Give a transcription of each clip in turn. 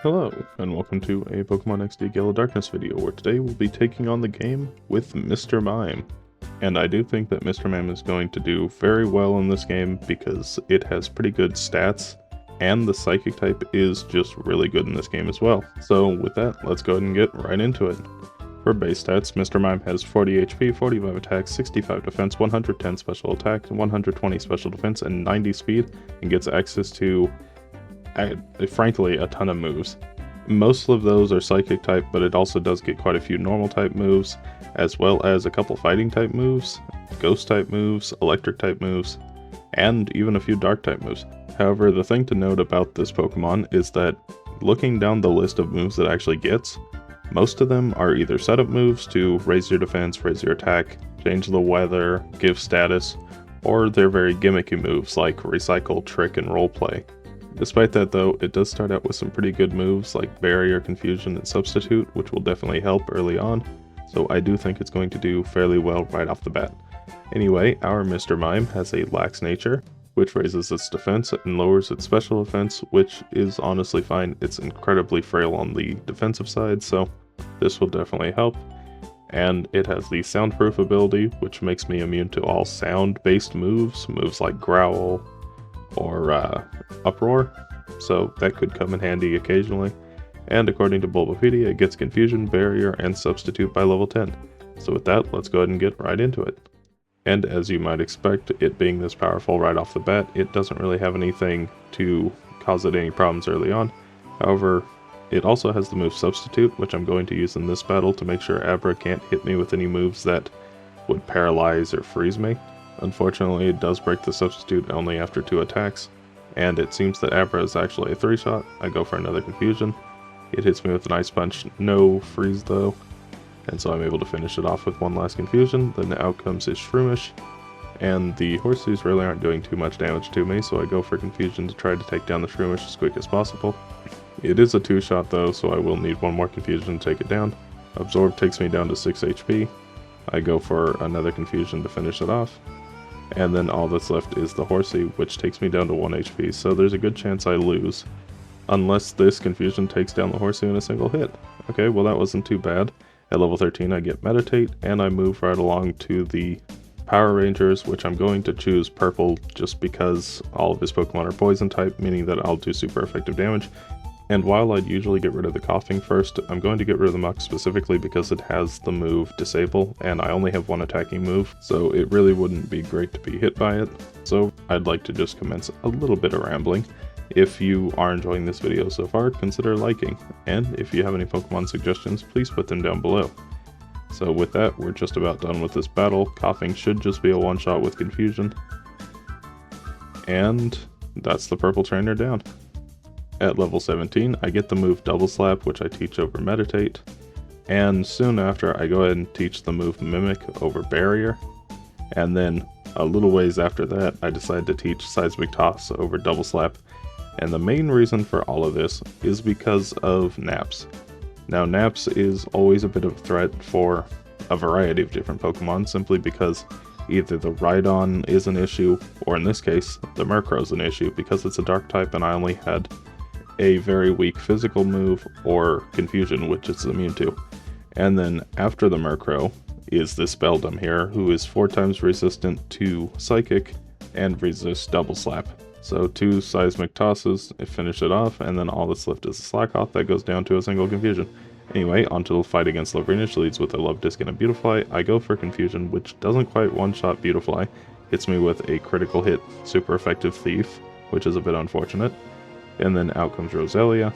Hello, and welcome to a Pokemon XD Gale of Darkness video, where today we'll be taking on the game with Mr. Mime. And I do think that Mr. Mime is going to do very well in this game because it has pretty good stats, and the Psychic type is just really good in this game as well. So with that, let's go ahead and get right into it. For base stats, Mr. Mime has 40 HP, 45 attack, 65 defense, 110 special attack, 120 special defense, and 90 speed, and gets access to frankly a ton of moves. Most of those are Psychic type, but it also does get quite a few normal type moves, as well as a couple fighting type moves, ghost type moves, electric type moves, and even a few dark type moves. However, the thing to note about this Pokemon is that looking down the list of moves it actually gets, most of them are either setup moves to raise your defense, raise your attack, change the weather, give status, or they're very gimmicky moves like Recycle, Trick, and Roleplay. Despite that though, it does start out with some pretty good moves like Barrier, Confusion, and Substitute, which will definitely help early on, so I do think it's going to do fairly well right off the bat. Anyway, our Mr. Mime has a Lax nature, which raises its defense and lowers its special defense, which is honestly fine. It's incredibly frail on the defensive side, so this will definitely help. And it has the Soundproof ability, which makes me immune to all sound-based moves like Growl or Uproar, so that could come in handy occasionally. And according to Bulbapedia, it gets Confusion, Barrier, and Substitute by level 10. So with that, let's go ahead and get right into it. And as you might expect, it being this powerful right off the bat, it doesn't really have anything to cause it any problems early on. However, it also has the move Substitute, which I'm going to use in this battle to make sure Abra can't hit me with any moves that would paralyze or freeze me. Unfortunately, it does break the Substitute only after 2 attacks, and it seems that Abra is actually a 3-shot. I go for another Confusion. It hits me with an Ice Punch, no freeze though, and so I'm able to finish it off with one last Confusion. Then out comes his Shroomish, and the Horseys really aren't doing too much damage to me, so I go for Confusion to try to take down the Shroomish as quick as possible. It is a 2-shot though, so I will need one more Confusion to take it down. Absorb takes me down to 6 HP. I go for another Confusion to finish it off. And then all that's left is the Horsey, which takes me down to 1 HP, so there's a good chance I lose. Unless this Confusion takes down the Horsey in a single hit. Okay, well that wasn't too bad. At level 13 I get Meditate, and I move right along to the Power Rangers, which I'm going to choose Purple just because all of his Pokemon are Poison type, meaning that I'll do super effective damage. And while I'd usually get rid of the Coughing first, I'm going to get rid of the Muck specifically because it has the move Disable, and I only have one attacking move, so it really wouldn't be great to be hit by it. So I'd like to just commence a little bit of rambling. If you are enjoying this video so far, consider liking, and if you have any Pokemon suggestions, please put them down below. So with that, we're just about done with this battle. Coughing should just be a one-shot with Confusion. And that's the Purple Trainer down. At level 17, I get the move Double Slap, which I teach over Meditate, and soon after I go ahead and teach the move Mimic over Barrier, and then a little ways after that I decide to teach Seismic Toss over Double Slap, and the main reason for all of this is because of Naps. Now Naps is always a bit of a threat for a variety of different Pokemon, simply because either the Rhydon is an issue, or in this case, the Murkrow is an issue, because it's a Dark type and I only had a very weak physical move or Confusion, which it's immune to. And then after the Murkrow is this Beldum here, who is 4 times resistant to Psychic and resists Double Slap. So 2 Seismic Tosses, finish it off, and then all that's left is a Slackoth that goes down to a single Confusion. Anyway, onto the fight against Lavrinish, leads with a Love Disc and a Beautifly. I go for Confusion, which doesn't quite one-shot Beautifly. Hits me with a critical hit, super effective Thief, which is a bit unfortunate. And then out comes Roselia.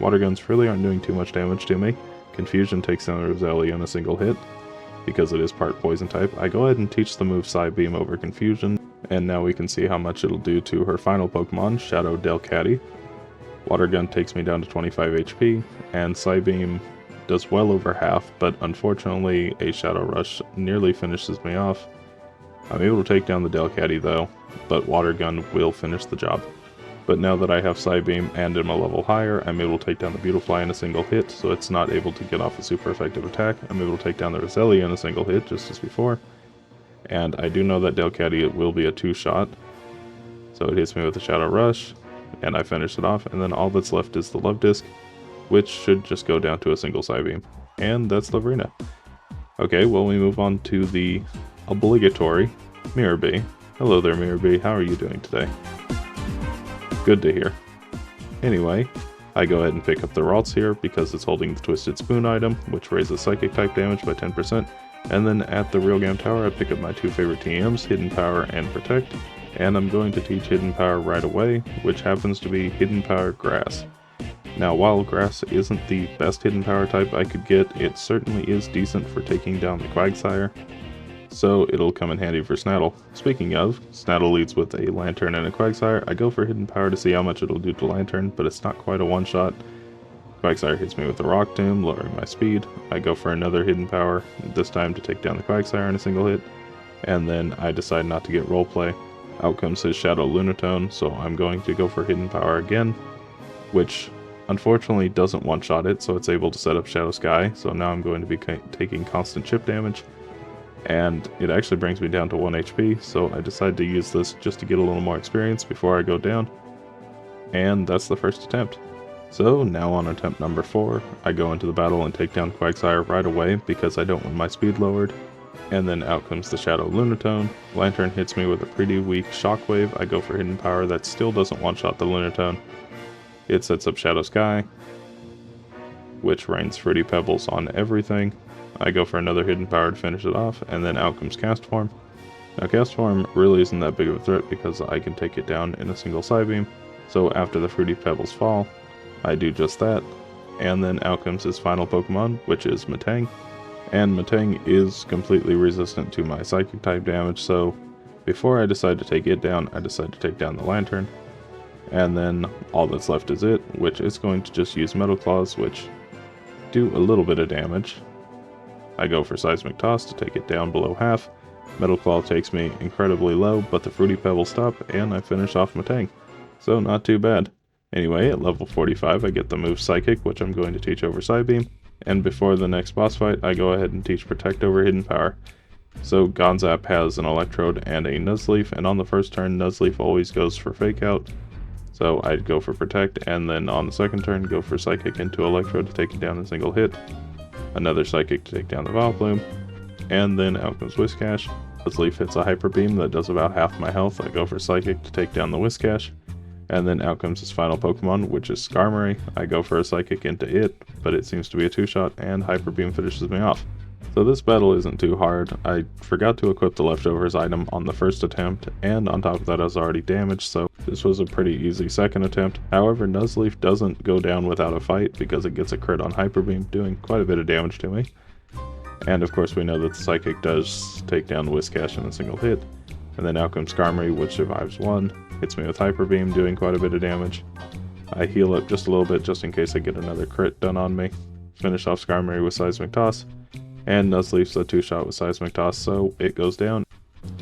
Water Guns really aren't doing too much damage to me. Confusion takes down Roselia in a single hit, because it is part Poison type. I go ahead and teach the move Psybeam over Confusion, and now we can see how much it'll do to her final Pokemon, Shadow Delcatty. Water Gun takes me down to 25 HP, and Psybeam does well over half, but unfortunately a Shadow Rush nearly finishes me off. I'm able to take down the Delcatty though, but Water Gun will finish the job. But now that I have Psybeam and am a level higher, I'm able to take down the Beautifly in a single hit, so it's not able to get off a super effective attack. I'm able to take down the Roselia in a single hit, just as before. And I do know that Delcatty will be a 2-shot, so it hits me with a Shadow Rush, and I finish it off, and then all that's left is the Love Disc, which should just go down to a single Psybeam. And that's Lavrina. Okay, well, we move on to the obligatory Mirror Bee. Hello there, Mirror Bee. How are you doing today? Good to hear. Anyway, I go ahead and pick up the Ralts here because it's holding the Twisted Spoon item, which raises Psychic type damage by 10%. And then at the Realgam Tower, I pick up my two favorite TMs, Hidden Power and Protect. And I'm going to teach Hidden Power right away, which happens to be Hidden Power Grass. Now, while Grass isn't the best Hidden Power type I could get, it certainly is decent for taking down the Quagsire, so it'll come in handy for Snaddle. Speaking of, Snaddle leads with a Lantern and a Quagsire. I go for Hidden Power to see how much it'll do to Lantern, but it's not quite a one-shot. Quagsire hits me with a Rock Tomb, lowering my speed. I go for another Hidden Power, this time to take down the Quagsire in a single hit, and then I decide not to get Roleplay. Out comes his Shadow Lunatone, so I'm going to go for Hidden Power again, which unfortunately doesn't one-shot it, so it's able to set up Shadow Sky, so now I'm going to be taking constant chip damage, and it actually brings me down to 1 HP, so I decide to use this just to get a little more experience before I go down, and that's the first attempt. So now on attempt number 4, I go into the battle and take down Quagsire right away because I don't want my speed lowered, and then out comes the Shadow Lunatone. Lantern hits me with a pretty weak Shockwave. I go for Hidden Power that still doesn't one-shot the Lunatone. It sets up Shadow Sky, which rains Fruity Pebbles on everything. I go for another Hidden Power to finish it off, and then out comes Cast Form. Now Cast Form really isn't that big of a threat because I can take it down in a single Psybeam, so after the Fruity Pebbles fall, I do just that, and then out comes his final Pokemon, which is Metang. And Metang is completely resistant to my Psychic type damage, so before I decide to take it down, I decide to take down the Lantern. And then all that's left is it, which is going to just use Metal Claws, which do a little bit of damage. I go for Seismic Toss to take it down below half. Metal Claw takes me incredibly low, but the Fruity Pebbles stop, and I finish off Metang. So not too bad. Anyway, at level 45 I get the move Psychic, which I'm going to teach over Psybeam. And before the next boss fight, I go ahead and teach Protect over Hidden Power. So Gonzap has an Electrode and a Nuzleaf, and on the first turn, Nuzleaf always goes for Fake Out. So I'd go for Protect, and then on the second turn, go for Psychic into Electrode to take it down in a single hit. Another Psychic to take down the Vileplume, and then out comes Whiscash. Nuzleaf hits a Hyper Beam that does about half my health. I go for Psychic to take down the Whiscash. And then out comes his final Pokemon, which is Skarmory. I go for a Psychic into it, but it seems to be a two-shot, and Hyper Beam finishes me off. So this battle isn't too hard. I forgot to equip the Leftovers item on the first attempt, and on top of that I was already damaged, so this was a pretty easy second attempt. However, Nuzleaf doesn't go down without a fight because it gets a crit on Hyper Beam, doing quite a bit of damage to me. And of course we know that the Psychic does take down the Whiscash in a single hit. And then out comes Skarmory, which survives one. Hits me with Hyper Beam, doing quite a bit of damage. I heal up just a little bit just in case I get another crit done on me. Finish off Skarmory with Seismic Toss. And Nuzleaf's a two-shot with Seismic Toss, so it goes down.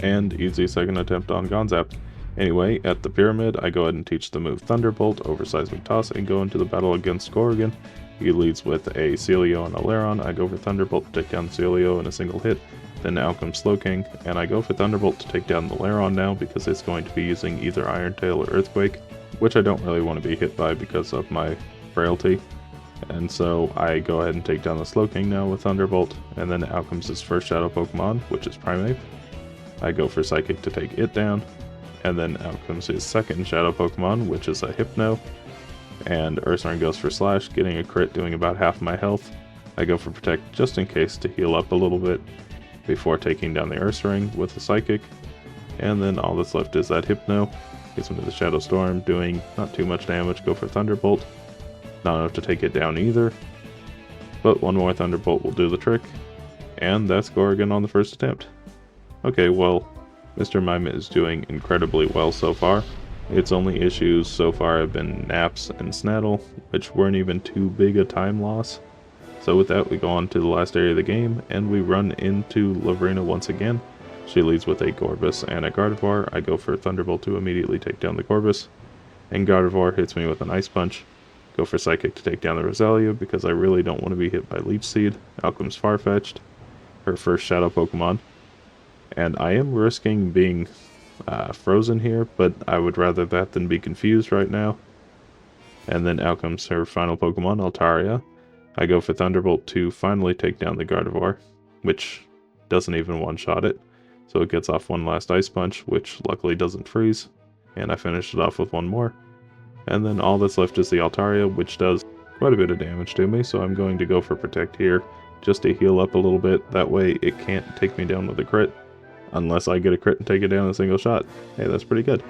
And easy second attempt on Gonzap. Anyway, at the Pyramid, I go ahead and teach the move Thunderbolt over Seismic Toss and go into the battle against Gorgon. He leads with a Celio and a Lairon. I go for Thunderbolt to take down Celio in a single hit. Then out comes Slowking, and I go for Thunderbolt to take down the Lairon now because it's going to be using either Iron Tail or Earthquake, which I don't really want to be hit by because of my frailty. And so I go ahead and take down the Slowking now with Thunderbolt, and then out comes his first Shadow Pokemon, which is Primeape. I go for Psychic to take it down, and then out comes his second Shadow Pokemon, which is a Hypno, and Ursaring goes for Slash, getting a crit, doing about half my health. I go for Protect just in case to heal up a little bit before taking down the Ursaring with a Psychic, and then all that's left is that Hypno. Gets into the Shadow Storm, doing not too much damage. Go for Thunderbolt. Not enough to take it down either, but one more Thunderbolt will do the trick, and that's Gorgon on the first attempt. Okay, well, Mr. Mime is doing incredibly well so far. Its only issues so far have been Naps and Snaddle, which weren't even too big a time loss. So with that, we go on to the last area of the game, and we run into Lavrina once again. She leads with a Gorbis and a Gardevoir. I go for Thunderbolt to immediately take down the Gorbis, and Gardevoir hits me with an Ice Punch. Go for Psychic to take down the Roselia because I really don't want to be hit by Leech Seed. Out comes Farfetch'd, her first Shadow Pokemon, and I am risking being frozen here, but I would rather that than be confused right now. And then out comes her final Pokemon, Altaria. I go for Thunderbolt to finally take down the Gardevoir, which doesn't even one-shot it. So it gets off one last Ice Punch, which luckily doesn't freeze. And I finish it off with one more. And then all that's left is the Altaria, which does quite a bit of damage to me, so I'm going to go for Protect here, just to heal up a little bit. That way it can't take me down with a crit, unless I get a crit and take it down in a single shot. Hey, that's pretty good.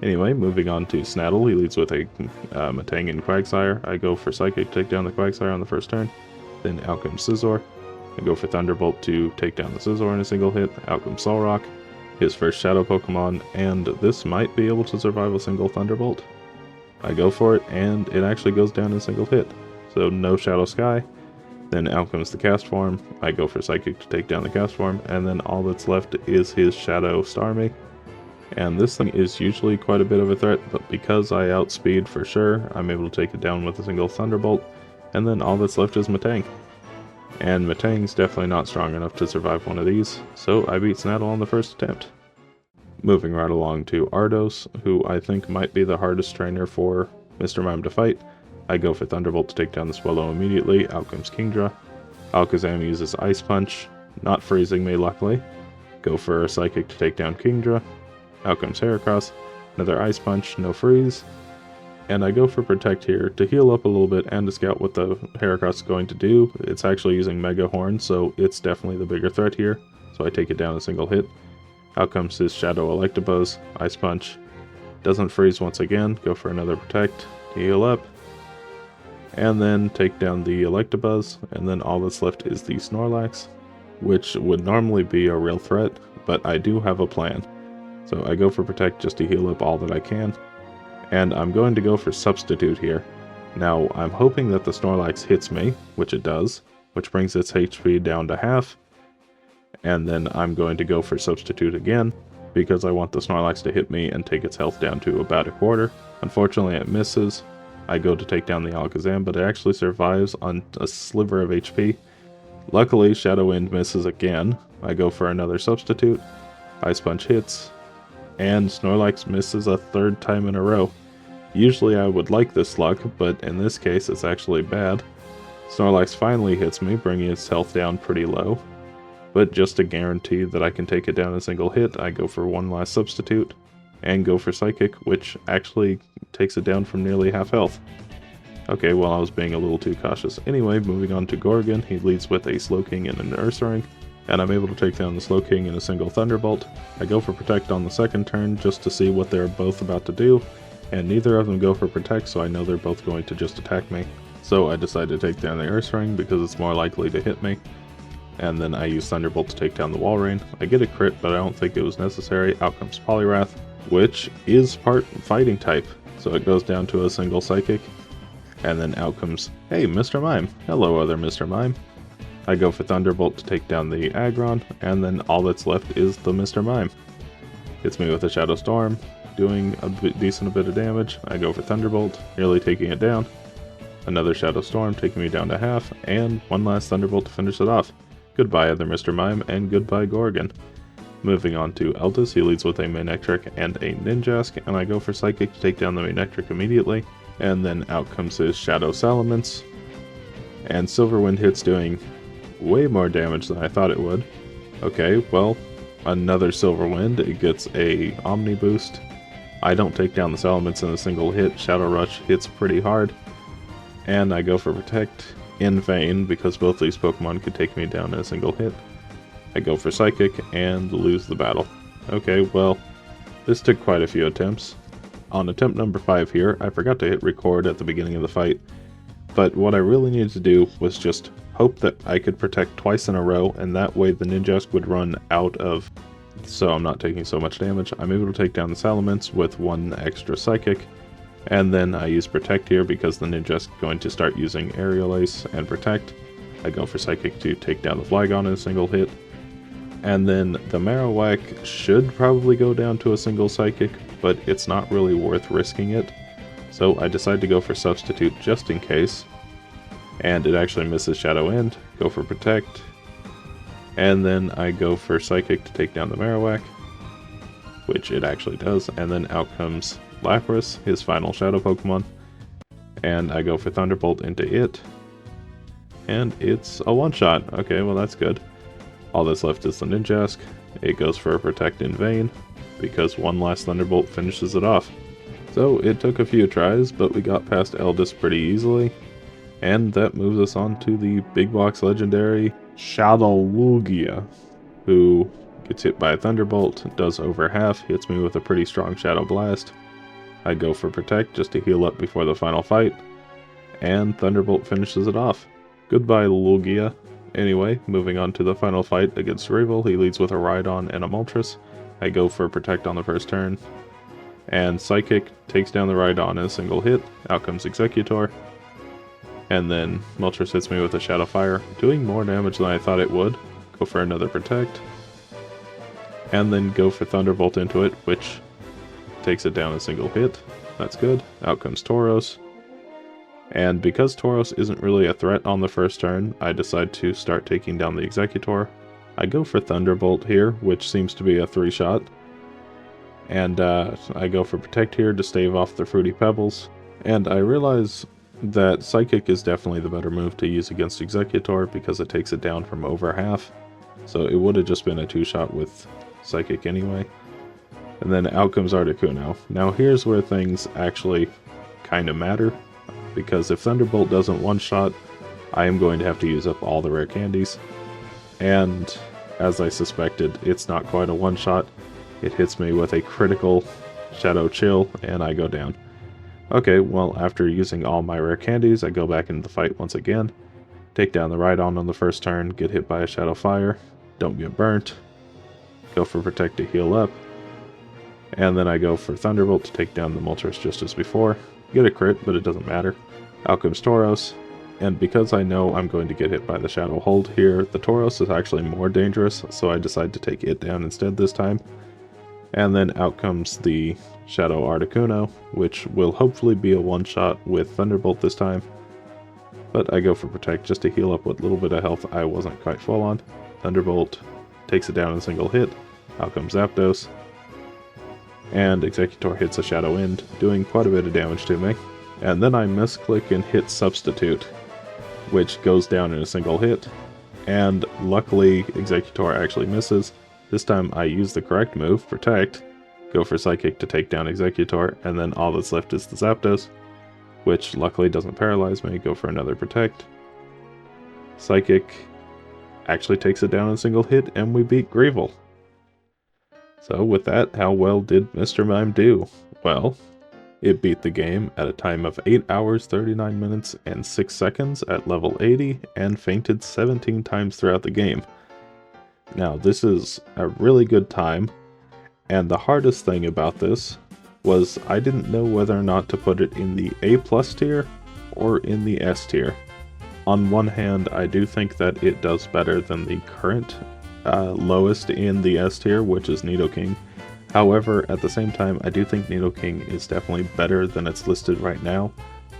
Anyway, moving on to Snaddle. He leads with a Metang and Quagsire. I go for Psychic to take down the Quagsire on the first turn. Then out comes Scizor. I go for Thunderbolt to take down the Scizor in a single hit. Out comes Solrock, his first Shadow Pokemon, and this might be able to survive a single Thunderbolt. I go for it, and it actually goes down in a single hit. So no Shadow Sky. Then out comes the Cast Form. I go for Psychic to take down the Cast Form, and then all that's left is his Shadow Starmie. And this thing is usually quite a bit of a threat, but because I outspeed for sure, I'm able to take it down with a single Thunderbolt, and then all that's left is Metang. And Metang's definitely not strong enough to survive one of these, so I beat Snaddle on the first attempt. Moving right along to Ardos, who I think might be the hardest trainer for Mr. Mime to fight. I go for Thunderbolt to take down the Swallow immediately. Out comes Kingdra. Alakazam uses Ice Punch, not freezing me luckily. Go for a Psychic to take down Kingdra. Out comes Heracross, another Ice Punch, no freeze. And I go for Protect here to heal up a little bit and to scout what the Heracross is going to do. It's actually using Mega Horn, so it's definitely the bigger threat here. So I take it down a single hit. Out comes his Shadow Electabuzz, Ice Punch. Doesn't freeze once again, go for another Protect to heal up. And then take down the Electabuzz, and then all that's left is the Snorlax, which would normally be a real threat, but I do have a plan. So I go for Protect just to heal up all that I can. And I'm going to go for Substitute here. Now, I'm hoping that the Snorlax hits me, which it does, which brings its HP down to half. And then I'm going to go for Substitute again, because I want the Snorlax to hit me and take its health down to about a quarter. Unfortunately, it misses. I go to take down the Alakazam, but it actually survives on a sliver of HP. Luckily, Shadow Wind misses again. I go for another Substitute. Ice Punch hits. And Snorlax misses a third time in a row. Usually I would like this luck, but in this case it's actually bad. Snorlax finally hits me, bringing its health down pretty low. But just to guarantee that I can take it down in a single hit, I go for one last Substitute, and go for Psychic, which actually takes it down from nearly half health. Okay, well I was being a little too cautious. Anyway, moving on to Gorgon, he leads with a Slowking and an Ursaring. And I'm able to take down the Slowking in a single Thunderbolt. I go for Protect on the second turn just to see what they're both about to do, and neither of them go for Protect, so I know they're both going to just attack me. So I decide to take down the Ursaring because it's more likely to hit me. And then I use Thunderbolt to take down the Walrein. I get a crit, but I don't think it was necessary. Out comes Poliwrath, which is part Fighting type, so it goes down to a single Psychic. And then out comes, hey, Mr. Mime. Hello, other Mr. Mime. I go for Thunderbolt to take down the Aggron, and then all that's left is the Mr. Mime. Hits me with a Shadow Storm, doing a decent bit of damage. I go for Thunderbolt, nearly taking it down. Another Shadow Storm, taking me down to half, and one last Thunderbolt to finish it off. Goodbye, other Mr. Mime, and goodbye, Gorgon. Moving on to Eldis, he leads with a Manectric and a Ninjask, and I go for Psychic to take down the Manectric immediately. And then out comes his Shadow Salamence. And Silverwind hits, doing way more damage than I thought it would. Okay, well, another Silverwind. It gets a Omni boost. I don't take down the Salamence in a single hit. Shadow Rush hits pretty hard. And I go for Protect in vain because both these Pokemon could take me down in a single hit. I go for Psychic and lose the battle. Okay, well, this took quite a few attempts. On attempt number 5 here, I forgot to hit record at the beginning of the fight. But what I really needed to do was just hope that I could Protect twice in a row, and that way the Ninjask would run out of, so I'm not taking so much damage. I'm able to take down the Salamence with one extra Psychic, and then I use Protect here because the Ninjask is going to start using Aerial Ace and Protect. I go for Psychic to take down the Flygon in a single hit, and then the Marowak should probably go down to a single Psychic, but it's not really worth risking it, so I decide to go for Substitute just in case. And it actually misses Shadow End, go for Protect, and then I go for Psychic to take down the Marowak. which it actually does, and then out comes Lapras, his final Shadow Pokemon, and I go for Thunderbolt into it, and it's a one-shot. Okay, well that's good. All that's left is the Ninjask. It goes for a Protect in vain, because one last Thunderbolt finishes it off. So it took a few tries, but we got past Eldest pretty easily, and that moves us on to the big box legendary Shadowlugia, who gets hit by a Thunderbolt, does over half, hits me with a pretty strong Shadow Blast. I go for Protect just to heal up before the final fight, and Thunderbolt finishes it off. Goodbye, Lugia. Anyway, moving on to the final fight against Rival, he leads with a Rhydon and a Moltres. I go for Protect on the first turn, and Psychic takes down the Rhydon in a single hit. Out comes Executor, and then Moltres hits me with a Shadow Fire, doing more damage than I thought it would. Go for another Protect, and then go for Thunderbolt into it, which takes it down a single hit. That's good. Out comes Tauros. And because Tauros isn't really a threat on the first turn, I decide to start taking down the Executor. I go for Thunderbolt here, which seems to be a 3-shot. And I go for Protect here to stave off the Fruity Pebbles. And I realize that Psychic is definitely the better move to use against Executor because it takes it down from over half. So it would have just been a 2-shot with Psychic anyway. And then out comes Articuno. Now here's where things actually kind of matter, because if Thunderbolt doesn't one-shot, I am going to have to use up all the rare candies. And as I suspected, it's not quite a one-shot. It hits me with a critical Shadow Chill, and I go down. Okay, well, after using all my rare candies, I go back into the fight once again. Take down the Rhydon on the first turn, get hit by a Shadow Fire, don't get burnt. Go for Protect to heal up. And then I go for Thunderbolt to take down the Moltres just as before. Get a crit, but it doesn't matter. Out comes Tauros, and because I know I'm going to get hit by the Shadow Hold here, the Tauros is actually more dangerous, so I decide to take it down instead this time. And then out comes the Shadow Articuno, which will hopefully be a one-shot with Thunderbolt this time. But I go for Protect just to heal up what little bit of health I wasn't quite full on. Thunderbolt takes it down in a single hit. Out comes Zapdos, and Executor hits a Shadow End, doing quite a bit of damage to me. And then I misclick and hit Substitute, which goes down in a single hit. And luckily, Executor actually misses. This time I use the correct move, Protect, go for Psychic to take down Executor, and then all that's left is the Zapdos, which luckily doesn't paralyze me. Go for another Protect. Psychic actually takes it down in a single hit, and we beat Greevil. So with that, how well did Mr. Mime do? Well, it beat the game at a time of 8 hours, 39 minutes, and 6 seconds at level 80, and fainted 17 times throughout the game. Now, this is a really good time, and the hardest thing about this was I didn't know whether or not to put it in the A+ tier or in the S tier. On one hand, I do think that it does better than the current lowest in the S tier, which is Nidoking. However, at the same time, I do think Nidoking is definitely better than it's listed right now.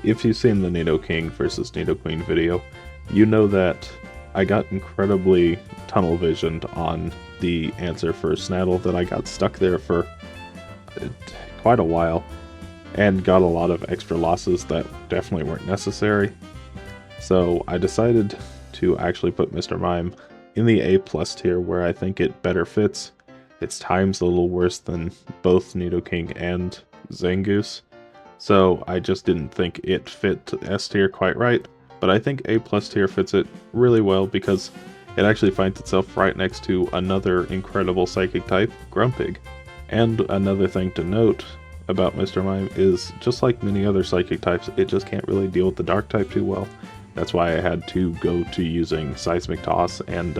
If you've seen the Nidoking versus Nidoqueen video, you know that I got incredibly tunnel visioned on the answer for Snaddle, that I got stuck there for quite a while and got a lot of extra losses that definitely weren't necessary. So I decided to actually put Mr. Mime in the A+ tier, where I think it better fits. Its time's a little worse than both Nidoking and Zangoose, so I just didn't think it fit S tier quite right. But I think A+ tier fits it really well because it actually finds itself right next to another incredible psychic type, Grumpig. And another thing to note about Mr. Mime is, just like many other psychic types, it just can't really deal with the dark type too well. That's why I had to go to using Seismic Toss and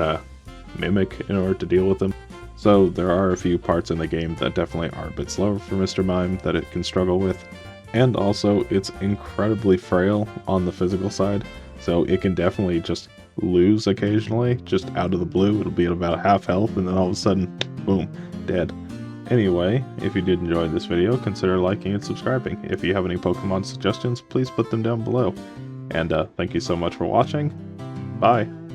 Mimic in order to deal with them. So there are a few parts in the game that definitely are a bit slower for Mr. Mime that it can struggle with. And also, it's incredibly frail on the physical side, so it can definitely just lose occasionally, just out of the blue. It'll be at about half health, and then all of a sudden, boom, dead. Anyway, if you did enjoy this video, consider liking and subscribing. If you have any Pokemon suggestions, please put them down below. And thank you so much for watching. Bye!